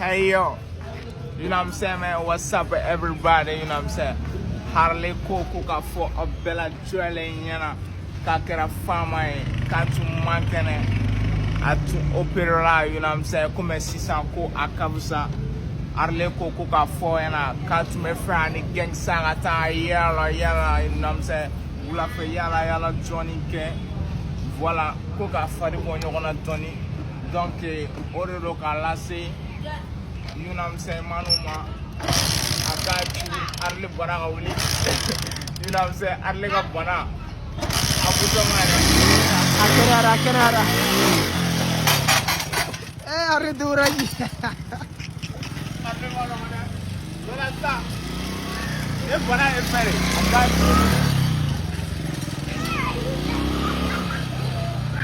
Hey yo, you know what I'm saying, man? What's up with everybody? You know what I'm saying? Harley Coco ka for a bella jewelry, you know, ka kera fama, ka tu mankene, atu opera, you know what I'm saying? Come si sanko akabusa. Harley Coco ka for, you know, ka tu me frani Gangster ata yala, you know what I'm saying? Ula fe yala Johnny K. Voilà, Coca fari bon yo gonna Johnny. Donc, ore lo ka lase. You know what I'm saying, manuma. I got you. Arle bana ka wuli. You know what I'm saying? Arle ka bana. Abuto mana. Akenara. Arle dura ji. Arle bana mana. Wala sa. E bana e pere. I got you.